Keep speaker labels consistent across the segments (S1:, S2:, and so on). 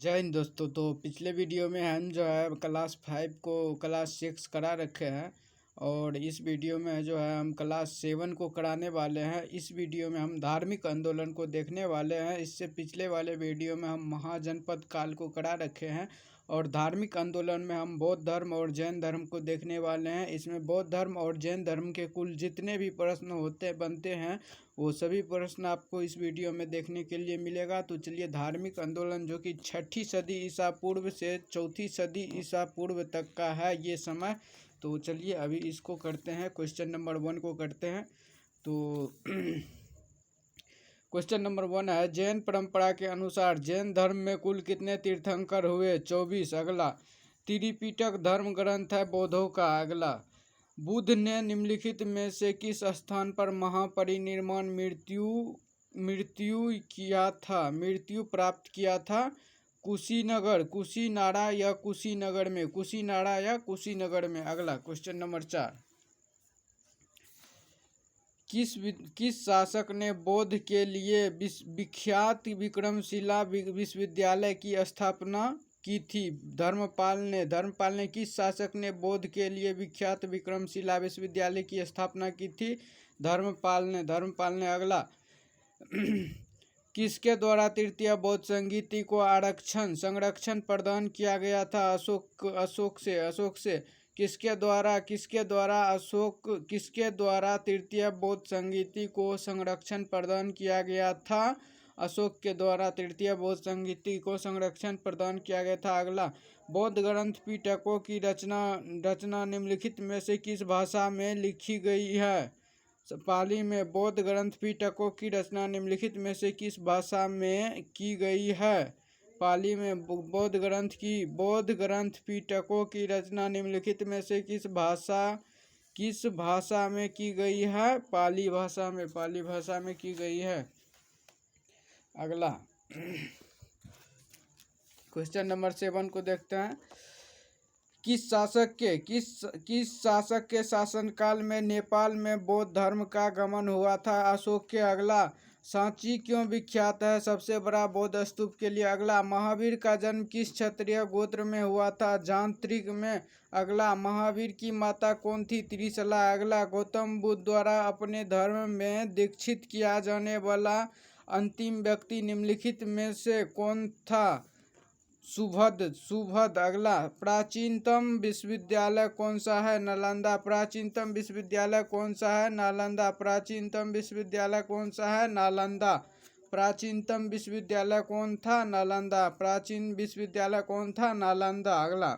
S1: जय हिंद दोस्तों। तो पिछले वीडियो में हम जो है क्लास 5 को क्लास 6 करा रखे हैं और इस वीडियो में जो है हम क्लास 7 को कराने वाले हैं। इस वीडियो में हम धार्मिक आंदोलन को देखने वाले हैं। इससे पिछले वाले वीडियो में हम महाजनपद काल को करा रखे हैं और धार्मिक आंदोलन में हम बौद्ध धर्म और जैन धर्म को देखने वाले हैं। इसमें बौद्ध धर्म और जैन धर्म के कुल जितने भी प्रश्न बनते हैं वो सभी प्रश्न आपको इस वीडियो में देखने के लिए मिलेगा। तो चलिए, धार्मिक आंदोलन जो कि 6ठी सदी ईसा पूर्व से 4थी सदी ईसा पूर्व तक का है ये समय। तो चलिए अभी इसको करते हैं, क्वेश्चन नंबर 1 को करते हैं। तो क्वेश्चन नंबर 1 है, जैन परंपरा के अनुसार जैन धर्म में कुल कितने तीर्थंकर हुए? 24। अगला, त्रिपिटक धर्म ग्रंथ है बौद्धों का। अगला, बुद्ध ने निम्नलिखित में से किस स्थान पर महापरिनिर्वाण मृत्यु प्राप्त किया था? कुशीनगर, कुशीनाड़ा या कुशीनगर में? कुशीनाड़ा या कुशीनगर में? अगला, क्वेश्चन नंबर 4, किस शासक ने बौद्ध के लिए विख्यात विक्रमशिला विश्वविद्यालय की स्थापना की थी? धर्मपाल ने किस शासक ने बौद्ध के लिए विख्यात विक्रमशिला विश्वविद्यालय की स्थापना की थी? धर्मपाल ने। अगला, किसके द्वारा तृतीय बौद्ध संगीति को संरक्षण प्रदान किया गया था? अशोक से। किसके द्वारा तृतीय बौद्ध संगीति को संरक्षण प्रदान किया गया था? अशोक के द्वारा तृतीय बौद्ध संगीति को संरक्षण प्रदान किया गया था। अगला, बौद्ध ग्रंथ पिटकों की रचना निम्नलिखित में से किस भाषा में लिखी गई है? पाली में। बौद्ध ग्रंथ पिटकों की रचना निम्नलिखित में से किस भाषा में की गई है? पाली में। बौद्ध ग्रंथ पिटकों की रचना निम्नलिखित में से किस भाषा में की गई है? पाली भाषा में की गई है। अगला, क्वेश्चन नंबर 7 को देखते हैं। किस शासक के शासनकाल में नेपाल में बौद्ध धर्म का आगमन हुआ था? अशोक के। अगला, सांची क्यों विख्यात है सबसे बड़ा बौद्ध स्तूप के लिए? अगला, महावीर का जन्म किस क्षत्रिय गोत्र में हुआ था? जांत्रिक में। अगला, महावीर की माता कौन थी? त्रिशला। अगला, गौतम बुद्ध द्वारा अपने धर्म में दीक्षित किया जाने वाला अंतिम व्यक्ति निम्नलिखित में से कौन था? सुभद। अगला, प्राचीनतम विश्वविद्यालय कौन सा है? नालंदा। प्राचीनतम विश्वविद्यालय कौन सा है? नालंदा। प्राचीनतम विश्वविद्यालय कौन सा है? नालंदा। प्राचीनतम विश्वविद्यालय कौन था? नालंदा। प्राचीन विश्वविद्यालय कौन था? नालंदा। अगला,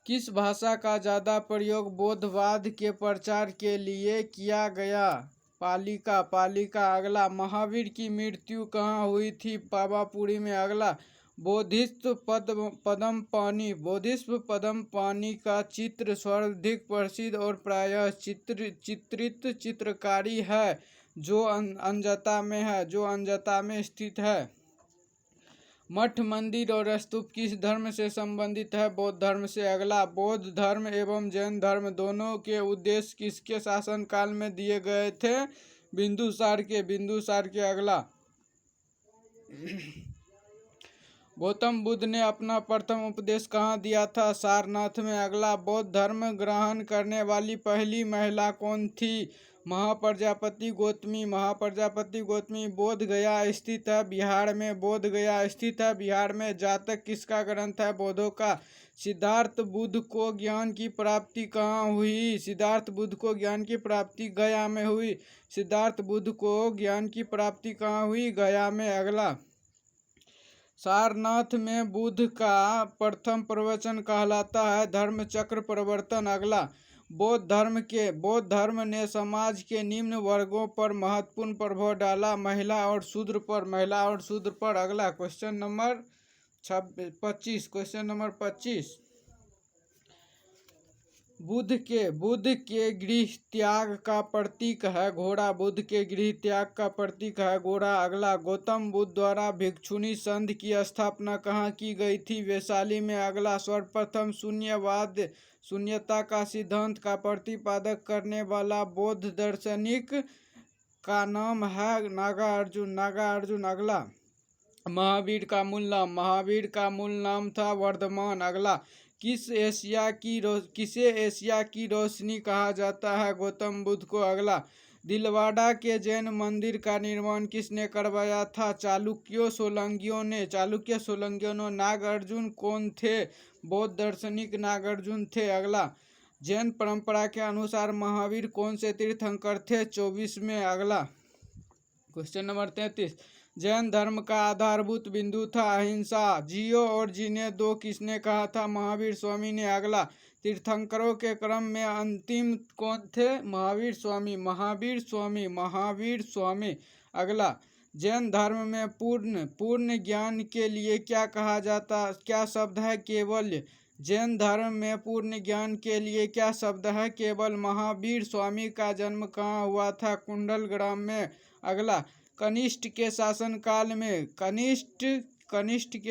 S1: किस भाषा का ज्यादा प्रयोग बौद्धवाद के प्रचार के लिए किया गया? पाली का। अगला, महावीर की मृत्यु कहाँ हुई थी? पावापुरी में। अगला, बोधिसत्व पद्मपाणि का चित्र सर्वाधिक प्रसिद्ध और प्रायः चित्रित चित्रकारी है जो अंजता में स्थित है। मठ, मंदिर और स्तूप किस धर्म से संबंधित है? बौद्ध धर्म से। अगला, बौद्ध धर्म एवं जैन धर्म दोनों के उद्देश्य किसके शासनकाल में दिए गए थे? बिंदुसार के। अगला, गौतम बुद्ध ने अपना प्रथम उपदेश कहाँ दिया था? सारनाथ में। अगला, बौद्ध धर्म ग्रहण करने वाली पहली महिला कौन थी? महाप्रजापति गौतमी। बोध गया स्थित है बिहार में। जातक किसका ग्रंथ है? बौद्धों का। सिद्धार्थ बुद्ध को ज्ञान की प्राप्ति कहाँ हुई? गया में हुई। सिद्धार्थ बुद्ध को ज्ञान की प्राप्ति कहाँ हुई? गया में। अगला, सारनाथ में बुद्ध का प्रथम प्रवचन कहलाता है धर्मचक्र प्रवर्तन। अगला, बौद्ध धर्म ने समाज के निम्न वर्गों पर महत्वपूर्ण प्रभाव डाला, महिला और शूद्र पर। अगला, क्वेश्चन नंबर 25। बुद्ध के गृह त्याग का प्रतीक है घोड़ा। अगला, गौतम बुद्ध द्वारा भिक्षुणी संघ की स्थापना कहाँ की गई थी? वैशाली में। अगला, सर्वप्रथम शून्यता का सिद्धांत का प्रतिपादक करने वाला बौद्ध दार्शनिक का नाम है नागार्जुन। अगला, महावीर का मूल नाम था वर्धमान। अगला, किसे एशिया की रोशनी कहा जाता है? गौतम बुद्ध को। अगला, दिलवाड़ा के जैन मंदिर का निर्माण किसने करवाया था? चालुक्य सोलंकियों ने। नागार्जुन कौन थे? बौद्ध दार्शनिक नागार्जुन थे। अगला, जैन परंपरा के अनुसार महावीर कौन से तीर्थंकर थे? 24वें। अगला, क्वेश्चन नंबर 33, जैन धर्म का आधारभूत बिंदु था अहिंसा। जियो और जीने दो किसने कहा था? महावीर स्वामी ने। अगला, तीर्थंकरों के क्रम में अंतिम कौन थे? महावीर स्वामी। अगला, जैन धर्म में पूर्ण ज्ञान के लिए क्या शब्द है? केवल्य। जैन धर्म में पूर्ण ज्ञान के लिए क्या शब्द है? केवल। महावीर स्वामी का जन्म कहाँ हुआ था? कुंडलग्राम में। अगला, कनिष्ठ के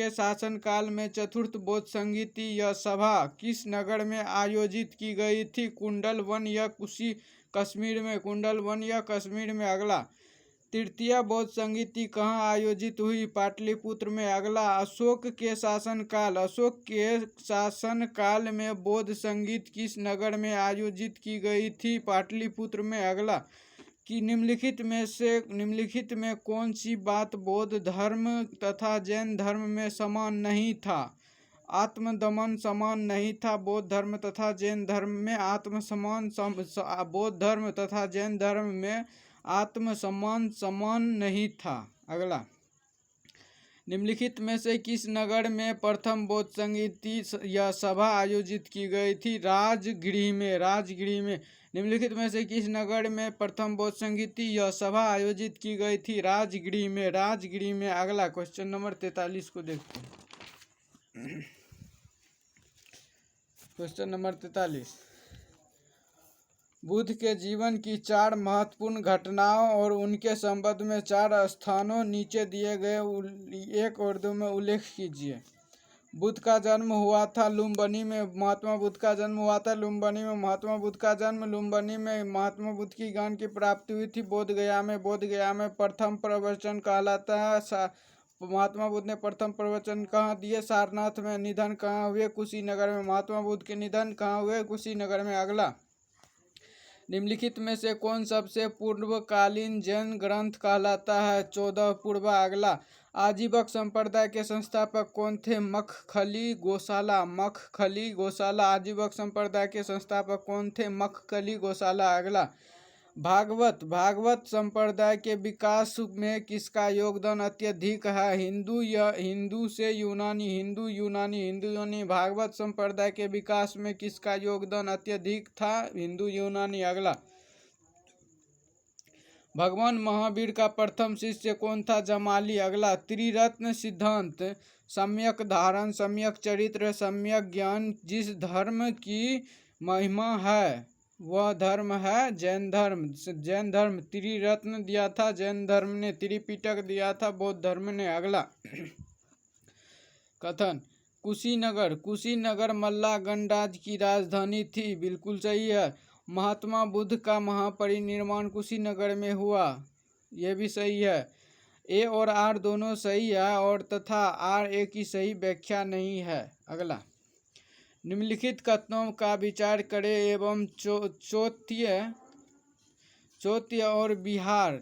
S1: शासनकाल में चतुर्थ बौद्ध संगीति या सभा किस नगर में आयोजित की गई थी? कुंडलवन या कश्मीर में। अगला, तृतीय बौद्ध संगीति कहाँ आयोजित हुई? पाटलिपुत्र में। अगला, अशोक के शासनकाल में बौद्ध संगीत किस नगर में आयोजित की गई थी? पाटलिपुत्र में। अगला, कि निम्नलिखित में कौन सी बात बौद्ध धर्म तथा जैन धर्म में समान नहीं था? आत्मदमन समान नहीं था बौद्ध धर्म तथा जैन धर्म में। बौद्ध धर्म तथा जैन धर्म में आत्मसम्मान समान नहीं था। अगला, निम्नलिखित में से किस नगर में प्रथम बौद्ध संगीति या सभा आयोजित की गई थी? राजगृह में। निम्नलिखित में से किस नगर में प्रथम बौद्ध संगीति या सभा आयोजित की गई थी? राजगृह में। अगला, क्वेश्चन नंबर 43 को देखते हैं। क्वेश्चन नंबर 43, बुद्ध के जीवन की 4 महत्वपूर्ण घटनाओं और उनके संबंध में 4 स्थानों नीचे दिए गए एक और दो में उल्लेख कीजिए। बुद्ध का जन्म हुआ था लुम्बिनी में। महात्मा बुद्ध का जन्म हुआ था लुम्बिनी में। महात्मा बुद्ध का जन्म लुम्बिनी में। महात्मा बुद्ध की ज्ञान की प्राप्ति हुई थी बोधगया में प्रथम प्रवचन कहलाता है। महात्मा बुद्ध ने प्रथम प्रवचन कहाँ दिए? सारनाथ में। निधन कहाँ हुए? कुशीनगर में। महात्मा बुद्ध के निधन कहाँ हुए? कुशीनगर में। अगला, निम्नलिखित में से कौन सबसे पूर्वकालीन जैन ग्रंथ कहलाता है? 14 पूर्वा। अगला, आजीवक संप्रदाय के संस्थापक कौन थे? मखखली गोसाला। आजीवक संप्रदाय के संस्थापक कौन थे? मखखली गोसाला। अगला, भागवत संप्रदाय के विकास में किसका योगदान अत्यधिक है? हिंदू से यूनानी। भागवत संप्रदाय के विकास में किसका योगदान अत्यधिक था? हिंदू यूनानी। अगला, भगवान महावीर का प्रथम शिष्य कौन था? जमाली। अगला, त्रिरत्न सिद्धांत, सम्यक धारण, सम्यक चरित्र, सम्यक ज्ञान जिस धर्म की महिमा है वह धर्म है जैन धर्म। त्रिरत्न दिया था जैन धर्म ने। त्रिपिटक दिया था बौद्ध धर्म ने। अगला, कथन, कुशीनगर मल्ला गणराज्य की राजधानी थी। बिल्कुल सही है। महात्मा बुद्ध का महापरिनिर्वाण कुशीनगर में हुआ। यह भी सही है। ए और आर दोनों सही है और तथा आर ए की सही व्याख्या नहीं है। अगला, निम्नलिखित कथनों का विचार करें एवं चैत्य और विहार।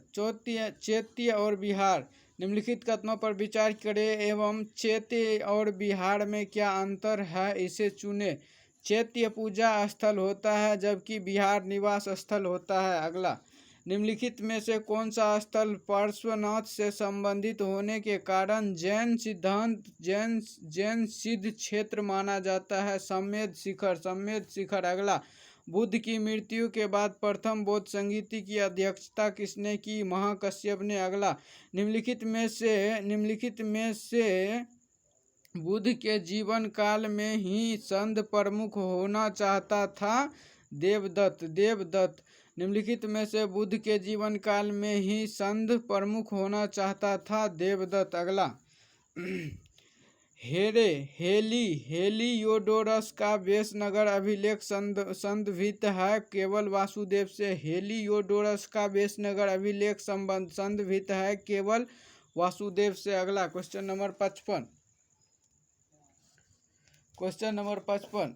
S1: निम्नलिखित कथनों पर विचार करें एवं चैत्य और विहार में क्या अंतर है, इसे चुनें। चैत्य पूजा स्थल होता है जबकि विहार निवास स्थल होता है। अगला, निम्नलिखित में से कौन सा स्थल पार्श्वनाथ से संबंधित होने के कारण जैन सिद्ध क्षेत्र माना जाता है? सम्मेद शिखर। अगला, बुद्ध की मृत्यु के बाद प्रथम बौद्ध संगीति की अध्यक्षता किसने की? महाकश्यप ने। अगला, निम्नलिखित में से बुद्ध के जीवन काल में ही संघ प्रमुख होना चाहता था? देवदत्त। निम्नलिखित में से बुद्ध के जीवन काल में ही संघ प्रमुख होना चाहता था? देवदत्त। अगला, हेलियोडोरस का वेशनगर अभिलेख संदर्भित है केवल वासुदेव से। हेलियोडोरस का वेशनगर अभिलेख संदर्भित है केवल वासुदेव से। अगला क्वेश्चन नंबर 55। क्वेश्चन नंबर 55,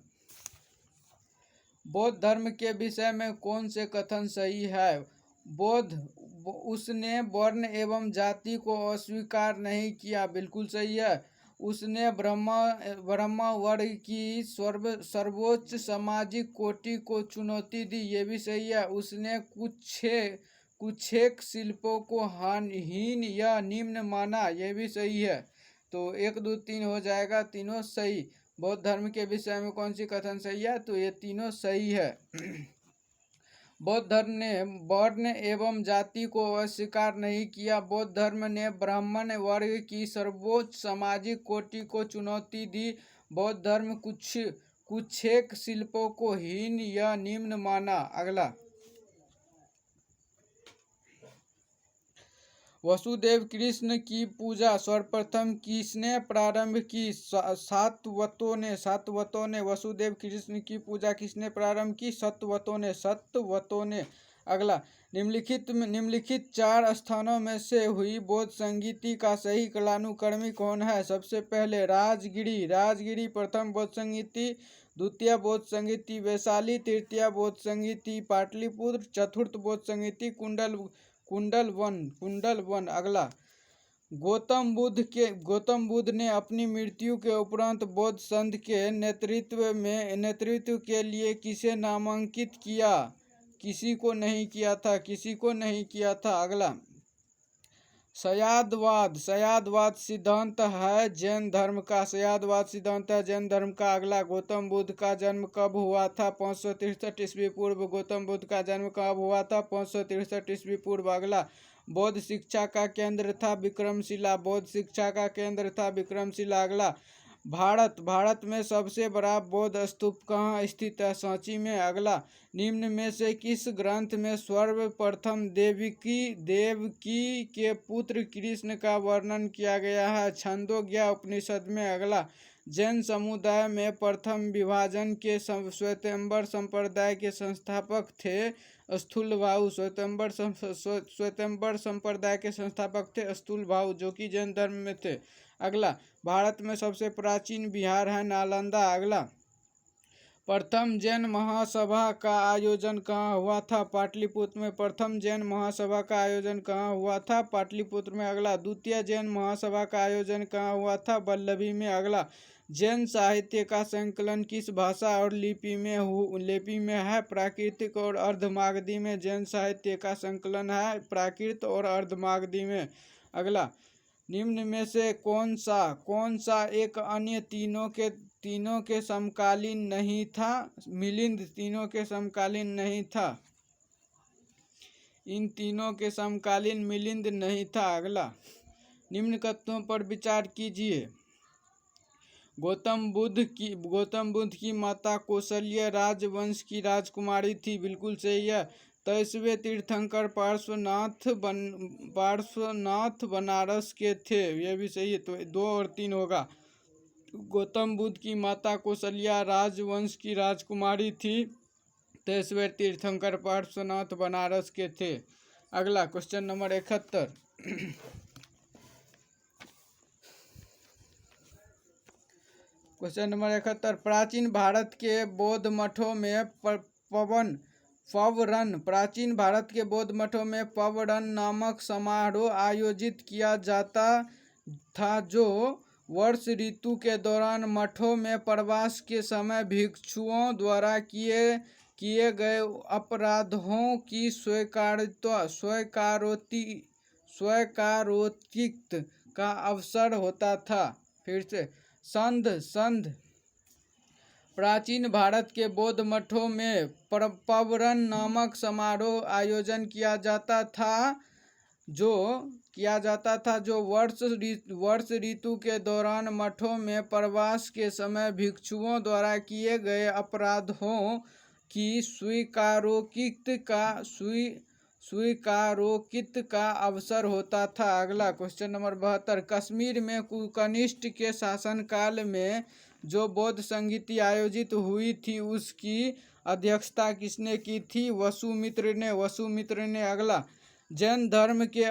S1: बौद्ध धर्म के विषय में कौन से कथन सही है? उसने वर्ण एवं जाति को अस्वीकार नहीं किया, बिल्कुल सही है। उसने ब्रह्म वर्ग की सर्वोच्च सामाजिक कोटि को चुनौती दी, ये भी सही है। उसने कुछेक शिल्पों को हीन या निम्न माना, ये भी सही है। तो 1 2 3 हो जाएगा, तीनों सही। बौद्ध धर्म के विषय में कौन सी कथन सही है? तो ये तीनों सही है। बौद्ध धर्म ने वर्ण एवं जाति को अस्वीकार नहीं किया। बौद्ध धर्म ने ब्राह्मण वर्ग की सर्वोच्च सामाजिक कोटि को चुनौती दी। बौद्ध धर्म कुछेक शिल्पों को हीन या निम्न माना। अगला, वसुदेव कृष्ण की पूजा सर्वप्रथम किसने प्रारंभ की? सातवतों ने। वसुदेव कृष्ण की पूजा किसने प्रारंभ की? सतवतों ने। अगला, निम्नलिखित 4 स्थानों में से हुई बौद्ध संगीति का सही कालानुक्रमिक कौन है? सबसे पहले राजगिरी प्रथम बौद्ध संगीति, द्वितीय बौद्ध संगीति वैशाली, तृतीय बौद्ध संगीति पाटलिपुत्र, चतुर्थ बौद्ध संगीति कुंडल वन। अगला, गौतम बुद्ध ने अपनी मृत्यु के उपरांत बौद्ध संघ के नेतृत्व के लिए किसे नामांकित किया? किसी को नहीं किया था। अगला, सयादवाद सिद्धांत है जैन धर्म का। अगला, गौतम बुद्ध का जन्म कब हुआ था? 563 ईस्वी पूर्व। गौतम बुद्ध का जन्म कब हुआ था? 563 ईस्वी पूर्व। अगला, बौद्ध शिक्षा का केंद्र था विक्रमशिला। अगला, भारत में सबसे बड़ा बौद्ध स्तूप कहाँ स्थित है? सांची में। अगला, निम्न में से किस ग्रंथ में सर्वप्रथम देवकी के पुत्र कृष्ण का वर्णन किया गया है? छांदोग्य उपनिषद में। अगला, जैन समुदाय में प्रथम विभाजन के श्वेतांबर संप्रदाय के संस्थापक थे स्थूलभाऊ। श्वेतांबर संप्रदाय के संस्थापक थे स्थूलभाऊ, जो कि जैन धर्म में थे। अगला, भारत में सबसे प्राचीन विहार है नालंदा। अगला, प्रथम जैन महासभा का आयोजन कहाँ हुआ था? पाटलिपुत्र में। प्रथम जैन महासभा का आयोजन कहाँ हुआ था? पाटलिपुत्र में। अगला, द्वितीय जैन महासभा का आयोजन कहाँ हुआ था? वल्लभी में। अगला, जैन साहित्य का संकलन किस भाषा और लिपि में है? प्राकृत और अर्धमागधी में। जैन साहित्य का संकलन है प्राकृत और अर्धमागधी में। अगला, निम्न में से कौन सा एक अन्य तीनों के समकालीन नहीं था? मिलिंद तीनों के समकालीन नहीं था। इन तीनों के समकालीन मिलिंद नहीं था। अगला, निम्न कथनों पर विचार कीजिए। गौतम बुद्ध की माता कौशल्य राजवंश की राजकुमारी थी, बिल्कुल सही है। 23वें तीर्थंकर पार्श्वनाथ बनारस के थे, यह भी सही है। तो 2 और 3 होगा। गौतम बुद्ध की माता कौशल्या राजवंश की राजकुमारी थी। 23वें तीर्थंकर पार्श्वनाथ बनारस के थे। अगला, क्वेश्चन नंबर 71। क्वेश्चन नंबर 71, प्राचीन भारत के बौद्ध मठों में पवरन नामक समारोह आयोजित किया जाता था, जो वर्ष ऋतु के दौरान मठों में प्रवास के समय भिक्षुओं द्वारा किए गए अपराधों की स्वीकारोक्ति का अवसर होता था। फिर से, संध प्राचीन भारत के बौद्ध मठों में पवरन नामक समारोह आयोजन किया जाता था जो वर्ष ऋतु के दौरान मठों में प्रवास के समय भिक्षुओं द्वारा किए गए अपराधों की स्वीकारोक्ति का अवसर होता था। अगला, क्वेश्चन नंबर 72, कश्मीर में कनिष्ठ के शासनकाल में जो बौद्ध संगीति आयोजित हुई थी, उसकी अध्यक्षता किसने की थी? वसुमित्र ने। अगला, जैन धर्म के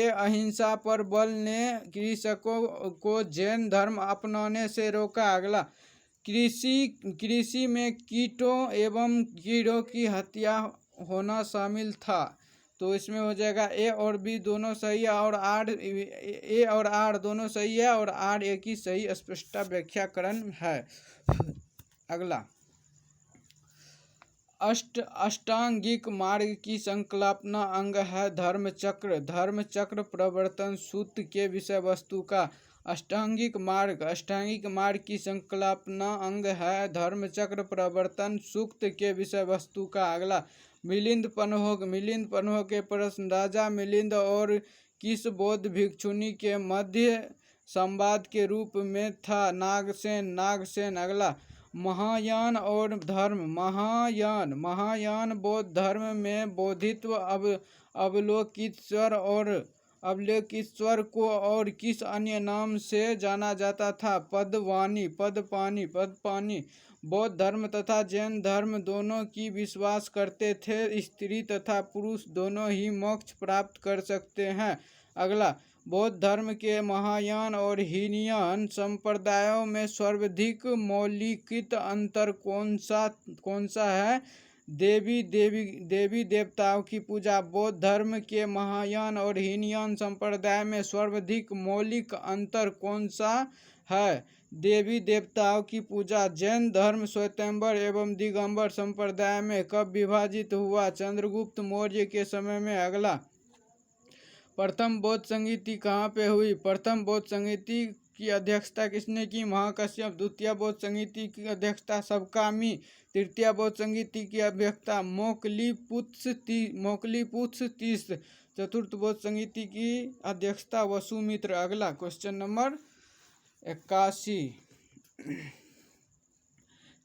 S1: अहिंसा पर बल ने कृषकों को जैन धर्म अपनाने से रोका। अगला, कृषि में कीटों एवं कीड़ों की हत्या होना शामिल था। तो इसमें हो जाएगा ए और बी दोनों सही है और ए और आर दोनों सही है और आर एक ही सही स्पष्ट व्याख्याकरण है। अगला, अष्टांगिक मार्ग की संकल्पना अंग है धर्मचक्र। धर्मचक्र प्रवर्तन सूत्र के विषय वस्तु का अष्टांगिक मार्ग की संकल्पना अंग है धर्मचक्र प्रवर्तन सूक्त के विषय वस्तु का। अगला, मिलिंद पन्होग के प्रश्न, राजा मिलिंद और किस बौद्ध भिक्षुनी के मध्य संवाद के रूप में था? नागसेन। अगला, महायान और धर्म। महायान बौद्ध धर्म में बोधित्व अवलोकितेश्वर को और किस अन्य नाम से जाना जाता था? पदपानी। बौद्ध धर्म तथा जैन धर्म दोनों की विश्वास करते थे स्त्री तथा पुरुष दोनों ही मोक्ष प्राप्त कर सकते हैं। अगला, बौद्ध धर्म के महायान और हीनयान संप्रदायों में सर्वाधिक मौलिक अंतर कौन सा है? देवी देवताओं की पूजा। बौद्ध धर्म के महायान और हीनयान संप्रदाय में सर्वाधिक मौलिक अंतर कौन सा है? देवी देवताओं की पूजा। जैन धर्म श्वेतांबर एवं दिगंबर संप्रदाय में कब विभाजित हुआ? चंद्रगुप्त मौर्य के समय में। अगला, प्रथम बौद्ध संगीति कहाँ पे हुई? प्रथम बौद्ध संगीति की अध्यक्षता किसने की? महाकश्यप। द्वितीय बौद्ध संगीति की अध्यक्षता सबकामी। तृतीय बौद्ध संगीति की अध्यक्षता मौक्लिपुत्स तीसरा। चतुर्थ बौद्ध संगीति की अध्यक्षता वसुमित्र। अगला, क्वेश्चन नंबर 81,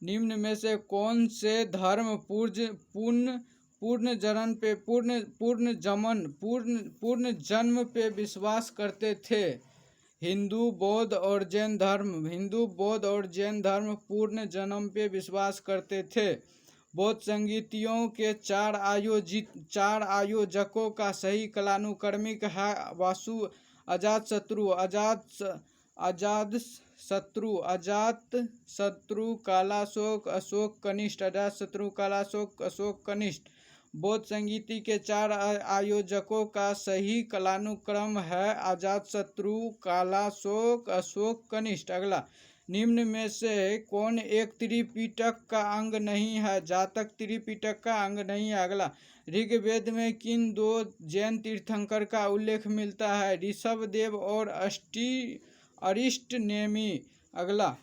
S1: निम्न में से कौन से धर्म पूर्ण जन्म पे विश्वास करते थे? हिंदू, बौद्ध और जैन धर्म पूर्ण जन्म पे विश्वास करते थे। बौद्ध संगीतियों के चार आयोजकों का सही कालानुक्रमिक है वासु, अजातशत्रु, कालाशोक, अशोक कनिष्ठ। अजातशत्रु, कालाशोक, अशोक कनिष्ठ। बौद्ध संगीति के चार आयोजकों का सही कालानुक्रम है अजातशत्रु, कालाशोक, अशोक कनिष्ठ। अगला, निम्न में से कौन एक त्रिपिटक का अंग नहीं है? जातक त्रिपिटक का अंग नहीं है। अगला, ऋग्वेद में किन दो जैन तीर्थंकर का उल्लेख मिलता है? ऋषभदेव और अरिष्टनेमि। अगला,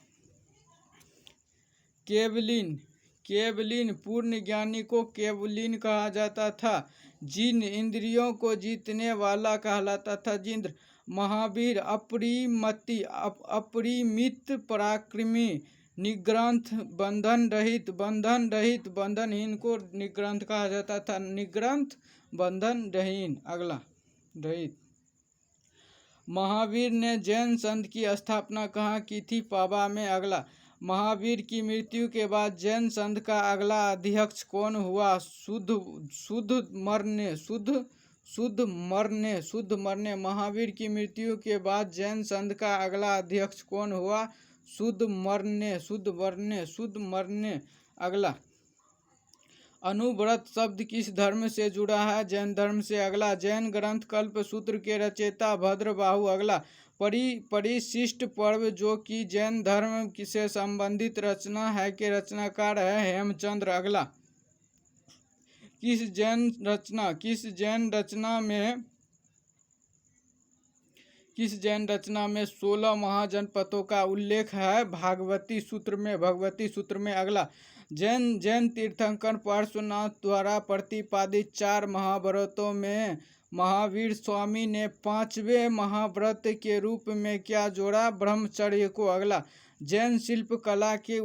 S1: केवलिन पूर्ण ज्ञानी को केवलिन कहा जाता था। जिन इंद्रियों को जीतने वाला कहलाता था जिंद्र। महावीर अपरिमित पराक्रमी, निग्रंथ बंधन बंधनहीन को निग्रंथ कहा जाता था। निग्रंथ बंधनहीन। अगला, रहित। महावीर ने जैन संघ की स्थापना कहाँ की थी? पाबा में। अगला, महावीर की मृत्यु के बाद जैन संघ का अगला अध्यक्ष कौन हुआ? शुद्धमर्ने। महावीर की मृत्यु के बाद जैन संघ का अगला अध्यक्ष कौन हुआ? शुद्धमर्ने। अगला, अनुव्रत शब्द किस धर्म से जुड़ा है? जैन धर्म से। अगला, जैन ग्रंथ कल्पसूत्र के रचयिता भद्रबाहु। अगला, परिशिष्ट पर्व जो कि जैन धर्म से संबंधित रचना है के रचनाकार है हेमचंद्र। अगला, किस जैन रचना में 16 महाजनपदों का उल्लेख है? भगवती सूत्र में। अगला, जैन तीर्थंकर पार्श्वनाथ द्वारा प्रतिपादित 4 महाव्रतों में महावीर स्वामी ने 5वें महाव्रत के रूप में क्या जोड़ा? ब्रह्मचर्य को। अगला, जैन शिल्पकला के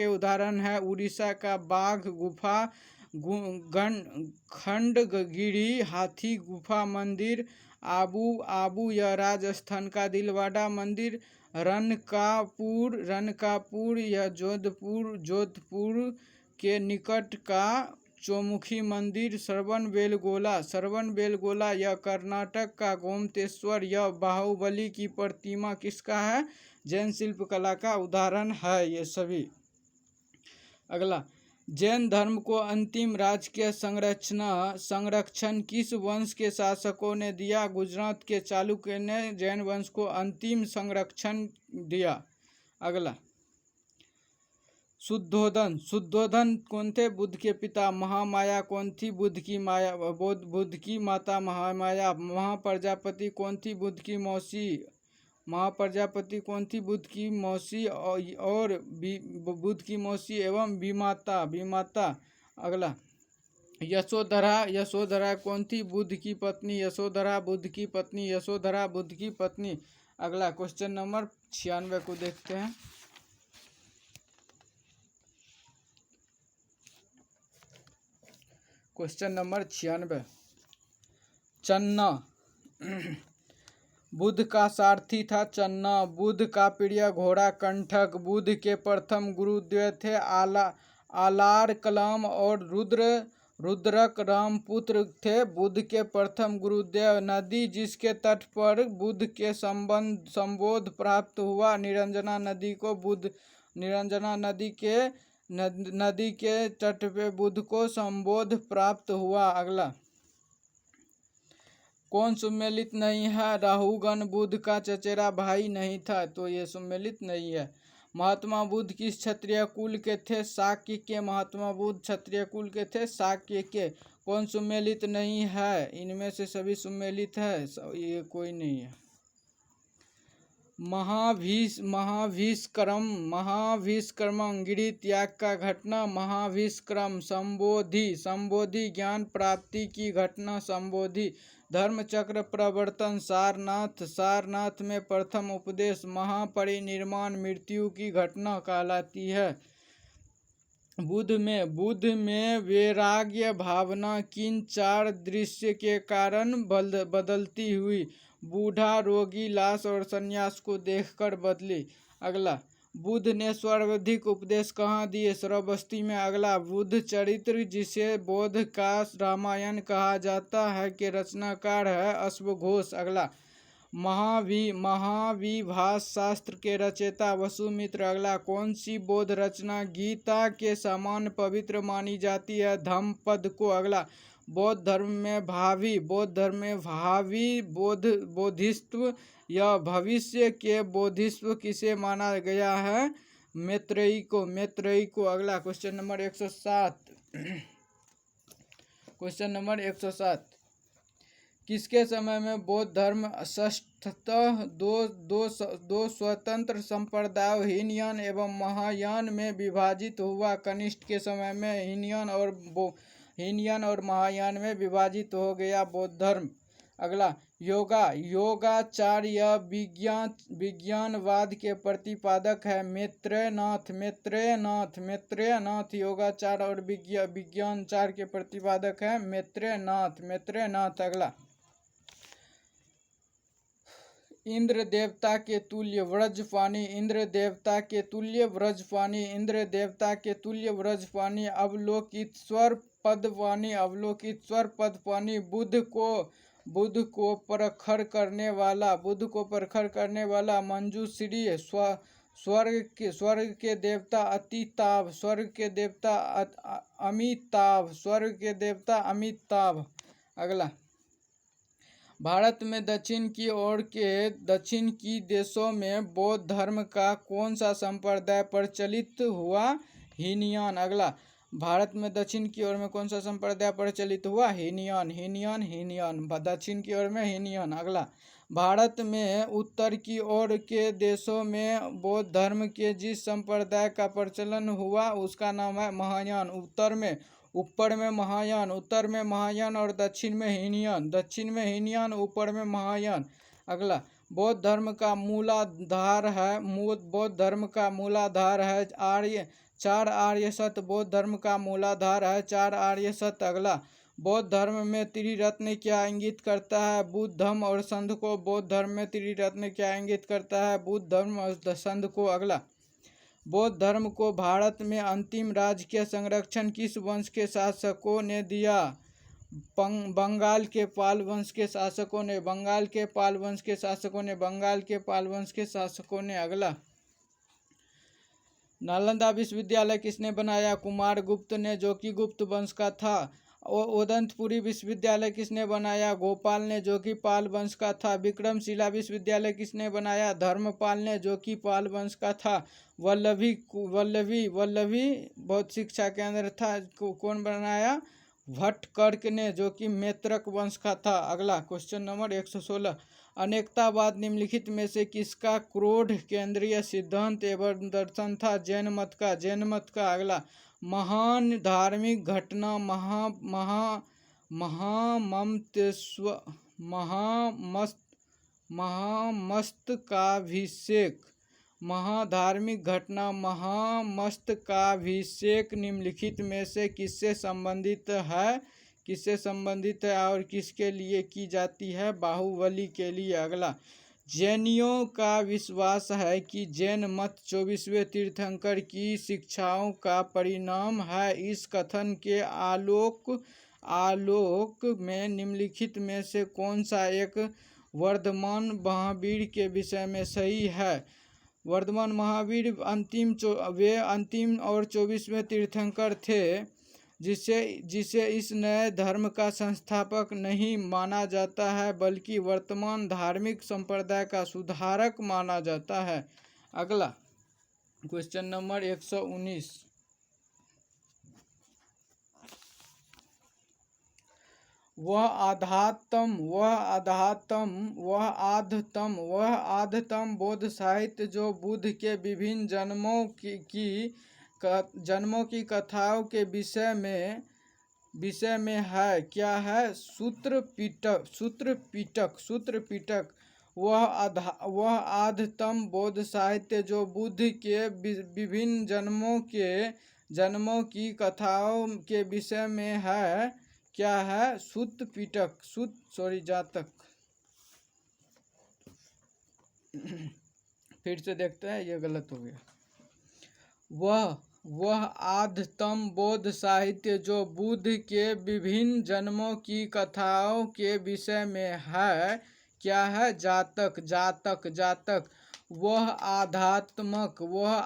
S1: उदाहरण है उड़ीसा का बाघ गुफा, खंडगिरी हाथी गुफा मंदिर, आबू या राजस्थान का दिलवाड़ा मंदिर, रनकापुर या जोधपुर के निकट का चौमुखी मंदिर, श्रवणबेलगोला यह कर्नाटक का गोमतेश्वर, यह बाहुबली की प्रतिमा किसका है? जैन शिल्पकला का उदाहरण है ये सभी। अगला, जैन धर्म को अंतिम राजकीय संरक्षण किस वंश के शासकों ने दिया? गुजरात के चालुक्य ने जैन वंश को अंतिम संरक्षण दिया। अगला, शुद्धोधन कौन थे? बुद्ध के पिता। महामाया कौन थी? बुद्ध की माता महामाया। महाप्रजापति कौन थी? बुद्ध की मौसी। और बुद्ध की मौसी एवं विमाता। अगला, यशोधरा कौन थी? बुद्ध की पत्नी। बुद्ध की पत्नी। अगला, क्वेश्चन नंबर 96 को देखते हैं। क्वेश्चन नंबर 96, चन्ना बुद्ध का सारथी था चन्ना। बुद्ध का प्रिय घोड़ा कंठक। बुद्ध के प्रथम गुरुदेव थे आलार कलाम और रुद्रक रामपुत्र थे बुद्ध के प्रथम गुरुदेव। नदी जिसके तट पर बुद्ध के संबोध प्राप्त हुआ? निरंजना नदी के तट पे बुद्ध को संबोध प्राप्त हुआ। अगला, कौन सम्मिलित नहीं है? राहुगण बुद्ध का चचेरा भाई नहीं था, तो ये सम्मिलित नहीं है। महात्मा बुद्ध किस क्षत्रिय कुल के थे? शाक्य के। महात्मा बुद्ध क्षत्रिय कुल के थे, शाक्य के। कौन सम्मिलित नहीं है? इनमें से सभी सम्मिलित है, ये कोई नहीं है। महाभीष्कर्म गिरि त्याग का घटना। महाभीष्कर्म संबोधि ज्ञान प्राप्ति की घटना। संबोधि धर्म चक्र प्रवर्तन। सारनाथ में प्रथम उपदेश। महापरिनिर्वाण मृत्यु की घटना कहलाती है। बुद्ध में वैराग्य भावना किन 4 दृश्य के कारण बदलती हुई? बूढ़ा, रोगी, लाश और सन्यास को देखकर बदली। अगला, बुद्ध ने सर्वाधिक उपदेश कहाँ दिए? श्रावस्ती में। अगला, बुद्ध चरित्र जिसे बौद्ध का रामायण कहा जाता है के रचनाकार है अश्वघोष। अगला, महाविभाष शास्त्र के रचयिता वसुमित्र। अगला, कौन सी बौद्ध रचना गीता के समान पवित्र मानी जाती है? धम्मपद को। अगला, बौद्ध धर्म में भावी बोधिसत्व या भविष्य के बोधिसत्व किसे माना गया है? मैत्रेयी को। अगला, क्वेश्चन नंबर 107 किसके समय में बौद्ध धर्म षष्ठतः दो स्वतंत्र संप्रदायों हीनयान एवं महायान में विभाजित हुआ? कनिष्ठ के समय में हीनयान और महायान में विभाजित हो गया बौद्ध धर्म। अगला, योगाचार्य विज्ञानवाद के प्रतिपादक है? मैत्रेयनाथ योगाचार और विज्ञानचार के प्रतिपादक है मैत्रेयनाथ। अगला, इंद्र देवता के तुल्य व्रजपानी अवलोकित स्वर पदपानी बुद्ध को प्रखर करने वाला मंजूश्री स्वर्ग के अमिताभ। अगला, भारत में दक्षिण की देशों में बौद्ध धर्म का कौन सा संप्रदाय प्रचलित हुआ? हीनयान। अगला, भारत में दक्षिण की ओर में कौन सा संप्रदाय प्रचलित हुआ? हीनयान। दक्षिण की ओर में हीनयान। अगला, भारत में उत्तर की ओर के देशों में बौद्ध धर्म के जिस संप्रदाय का प्रचलन हुआ उसका नाम है महायान। उत्तर में महायान और दक्षिण में हीनयान, ऊपर में महायान। अगला, बौद्ध धर्म का मूलाधार है आर्य 4 आर्य सत्य। बौद्ध धर्म का मूलाधार है 4 आर्य सत्य। अगला, बौद्ध धर्म में त्रिरत्न क्या इंगित करता है? बुद्ध धम्म और संघ को। बौद्ध धर्म में त्रिरत्न क्या इंगित करता है? बुद्ध धर्म और संघ को। अगला, बौद्ध धर्म को भारत में अंतिम राजकीय संरक्षण किस वंश के शासकों ने दिया? बंगाल के पाल वंश के शासकों ने, बंगाल के पाल वंश के शासकों ने, बंगाल के पाल वंश के शासकों ने। अगला, नालंदा विश्वविद्यालय किसने बनाया? कुमारगुप्त ने, जो कि गुप्त वंश का था। ओदंतपुरी विश्वविद्यालय किसने बनाया? गोपाल ने, जो कि पाल वंश का था। विक्रमशिला विश्वविद्यालय किसने बनाया? धर्मपाल ने, जो कि पाल वंश का था। वल्लभी बौद्ध शिक्षा केंद्र था, कौन बनाया? भट्टकर्क ने, जो कि मैत्रक वंश का था। अगला क्वेश्चन नंबर 116, अनेकतावाद निम्नलिखित में से किसका क्रोध केंद्रीय सिद्धांत एवं दर्शन था? जैन मत का, जैन मत का। अगला, महान धार्मिक घटना महामस्तकाभिषेक, महाधार्मिक घटना महामस्तकाभिषेक निम्नलिखित में से किससे संबंधित है? किससे संबंधित है और किसके लिए की जाती है? बाहुबली के लिए। अगला, जैनियों का विश्वास है कि जैन मत 24वें तीर्थंकर की शिक्षाओं का परिणाम है। इस कथन के आलोक में निम्नलिखित में से कौन सा एक वर्धमान महावीर के विषय में सही है? वर्धमान महावीर अंतिम और 24वें तीर्थंकर थे, जिसे इस नए धर्म का संस्थापक नहीं माना जाता है बल्कि वर्तमान धार्मिक संप्रदाय का सुधारक माना जाता है। अगला क्वेश्चन नंबर 119, वह आधतम बौद्ध साहित्य जो बुद्ध के विभिन्न जन्मों की कथाओं के विषय में है, क्या है? सूत्र पिटक। वह आधतम बौद्ध साहित्य जो बुद्ध के विभिन्न जन्मों की कथाओं के विषय में है, क्या है? सूत्र पिटक, जातक। फिर से देखते हैं, ये गलत हो गया। वह आधतम बौद्ध साहित्य जो बुद्ध के विभिन्न जन्मों की कथाओं के विषय में है, क्या है? जातक। वह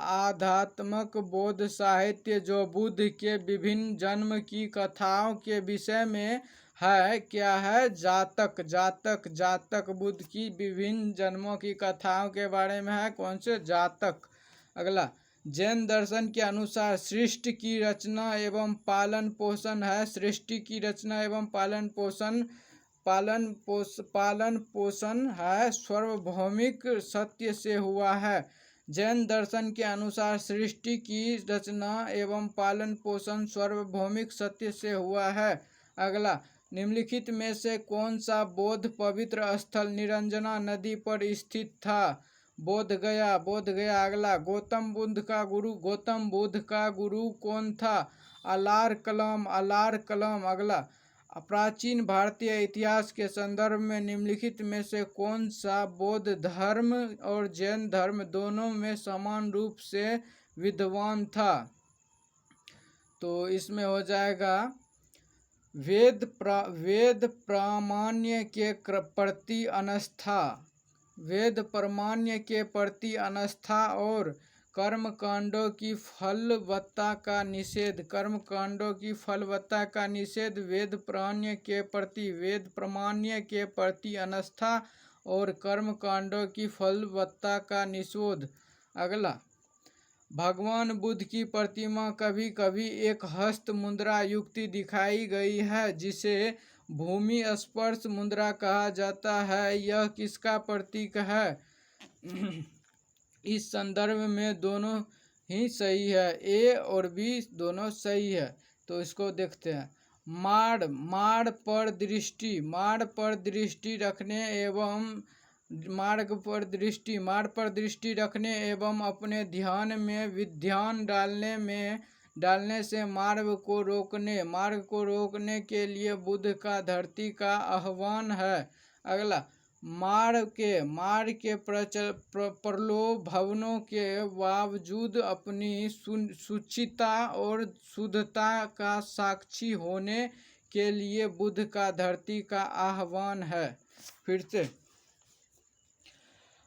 S1: आध्यात्मक बौद्ध साहित्य जो बुद्ध के विभिन्न जन्म की कथाओं के विषय में है, क्या है? जातक बुद्ध की विभिन्न जन्मों की कथाओं के बारे में है, कौन से? जातक। अगला, जैन दर्शन के अनुसार सृष्टि की रचना एवं पालन पोषण है। सृष्टि की रचना एवं पालन पोषण है सार्वभौमिक सत्य से हुआ है। जैन दर्शन के अनुसार सृष्टि की रचना एवं पालन पोषण सार्वभौमिक सत्य से हुआ है। अगला, निम्नलिखित में से कौन सा बौद्ध पवित्र स्थल निरंजना नदी पर स्थित था? बोध गया। अगला, गौतम बुद्ध का गुरु कौन था? अलार कलम। अगला, प्राचीन भारतीय इतिहास के संदर्भ में निम्नलिखित में से कौन सा बौद्ध धर्म और जैन धर्म दोनों में समान रूप से विद्वान था? तो इसमें हो जाएगा वेद प्रामाण्य के प्रति आस्था, वेद प्रामाण्य के प्रति आस्था और कर्मकांडों की फलवत्ता का निषेध। वेद प्रामाण्य के प्रति आस्था और कर्मकांडों की फलवत्ता का निषेध। अगला, भगवान बुद्ध की प्रतिमा कभी कभी एक हस्त मुद्रा युक्ति दिखाई गई है, जिसे भूमि स्पर्श मुद्रा कहा जाता है। यह किसका प्रतीक है? इस संदर्भ में दोनों ही सही है, ए और बी दोनों सही है। तो इसको देखते हैं। मार्ग पर दृष्टि रखने एवं अपने ध्यान में विध्यान डालने से मार्ग को रोकने के लिए बुद्ध का धरती का आह्वान है। अगला, मार के प्रलोभनों के बावजूद अपनी शुचिता और शुद्धता का साक्षी होने के लिए बुद्ध का धरती का आह्वान है। फिर से,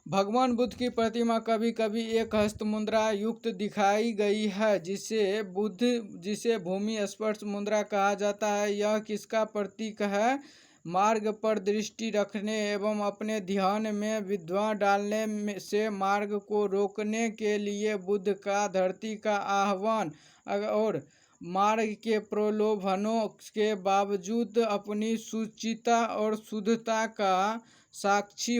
S1: भगवान बुद्ध की प्रतिमा कभी कभी एक हस्त मुद्रा युक्त दिखाई गई है, जिसे भूमि स्पर्श मुद्रा कहा जाता है। यह किसका प्रतीक है? मार्ग पर दृष्टि रखने एवं अपने ध्यान में विद्या डालने से मार्ग को रोकने के लिए बुद्ध का धरती का आह्वान, और मार्ग के प्रलोभनों के बावजूद अपनी शुचिता और शुद्धता का साक्षी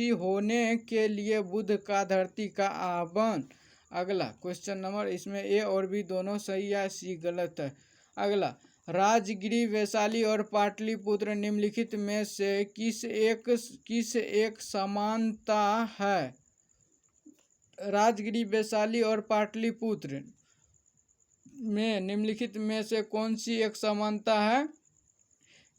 S1: होने के लिए बुद्ध का धरती का आह्वान। अगला क्वेश्चन नंबर, इसमें ए और बी दोनों सही है, सी गलत है। अगला, राजगिरी, वैशाली और पाटलिपुत्र निम्नलिखित में से किस एक समानता है? राजगिरी, वैशाली और पाटलिपुत्र में निम्नलिखित में से कौन सी एक समानता है?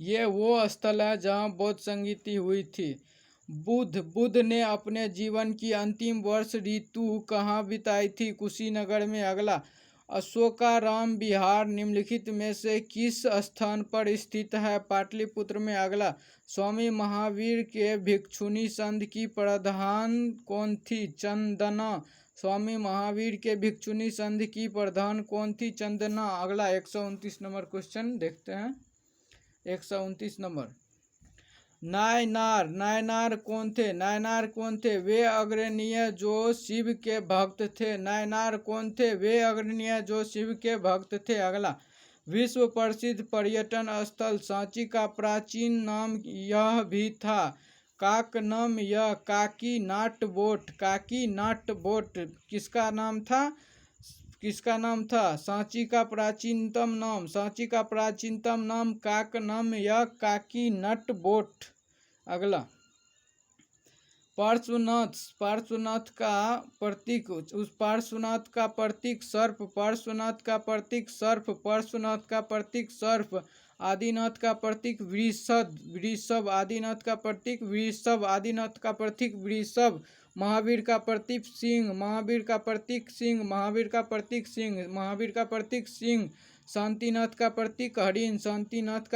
S1: ये वो स्थल है जहाँ बौद्ध संगीति हुई थी। बुद्ध ने अपने जीवन की अंतिम वर्ष ऋतु कहाँ बिताई थी? कुशीनगर में। अगला, अशोकाराम विहार निम्नलिखित में से किस स्थान पर स्थित है? पाटलिपुत्र में। अगला, स्वामी महावीर के भिक्षुणी संघ की प्रधान कौन थी? चंदना। स्वामी महावीर के भिक्षुणी संघ की प्रधान कौन थी? चंदना। अगला 129 नंबर क्वेश्चन देखते हैं। 129 नंबर, नायनार कौन थे? नायनार कौन थे? वे अग्रणी जो शिव के भक्त थे। नायनार कौन थे? वे अग्रणी जो शिव के भक्त थे। अगला, विश्व प्रसिद्ध पर्यटन स्थल सांची का प्राचीन नाम यह भी था। काकनम या काकीनाट बोट किसका नाम था? सांची का प्राचीनतम नाम काकनम या काकीनट बोट। अगला, पार्श्वनाथ का प्रतीक सर्प, आदिनाथ का प्रतीक वृषभ, आदिनाथ का प्रतीक वृषभ, महावीर का प्रतीक सिंह, शांतिनाथ का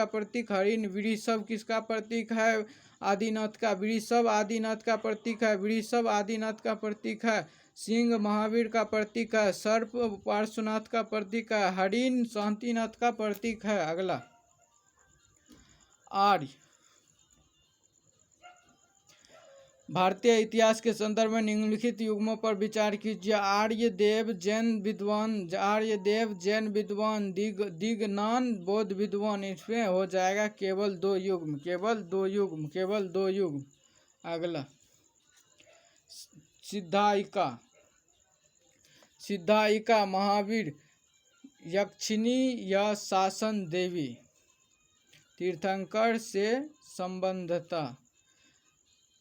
S1: प्रतीक हरिण, वृषभ किसका प्रतीक है? आदिनाथ का। वृषभ आदिनाथ का प्रतीक है, सिंह महावीर का प्रतीक है, सर्प पार्श्वनाथ का प्रतीक है, हरिण शांतिनाथ का प्रतीक है। अगला, आर्य। भारतीय इतिहास के संदर्भ में निम्नलिखित युग्मों पर विचार कीजिए। आर्यदेव जैन विद्वान, दिगनान बौद्ध विद्वान। इसमें हो जाएगा केवल दो युग्म। अगला, सिद्धायिका महावीर, यक्षिणी या शासन देवी। तीर्थंकर से संबंधता।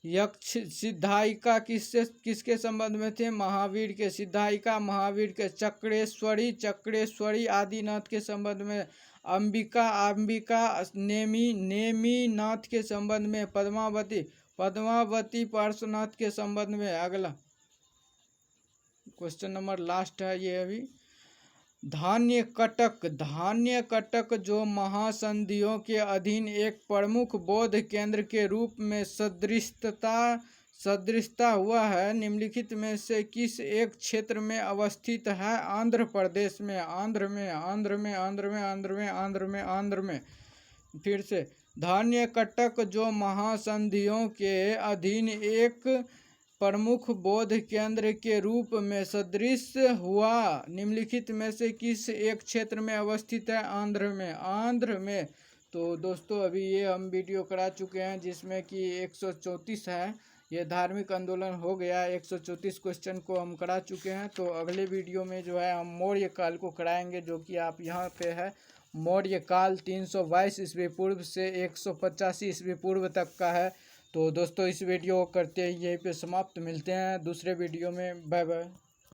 S1: सिद्धायिका किसके संबंध में थे? महावीर के। सिद्धायिका महावीर के। चक्रेश्वरी आदिनाथ के संबंध में। अंबिका नेमिनाथ के संबंध में। पद्मावती पार्श्वनाथ के संबंध में। अगला क्वेश्चन नंबर लास्ट है ये अभी। धान्य कटक जो महासंधियों के अधीन एक प्रमुख बौद्ध केंद्र के रूप में सदृशता हुआ है, निम्नलिखित में से किस एक क्षेत्र में अवस्थित है? आंध्र प्रदेश में। आंध्र में। फिर से, धान्य कटक जो महासंधियों के अधीन एक प्रमुख बौद्ध केंद्र के रूप में सदृश हुआ, निम्नलिखित में से किस एक क्षेत्र में अवस्थित है? आंध्र में। तो दोस्तों अभी ये हम वीडियो करा चुके हैं जिसमें कि 134 है, ये धार्मिक आंदोलन हो गया। 134 क्वेश्चन को हम करा चुके हैं। तो अगले वीडियो में जो है हम मौर्य काल को कराएंगे, जो कि आप यहाँ पे है। मौर्य काल 322 ईस्वी पूर्व से 185 ईस्वी पूर्व तक का है। तो दोस्तों इस वीडियो को करते ही यहीं पे समाप्त। मिलते हैं दूसरे वीडियो में। Bye bye.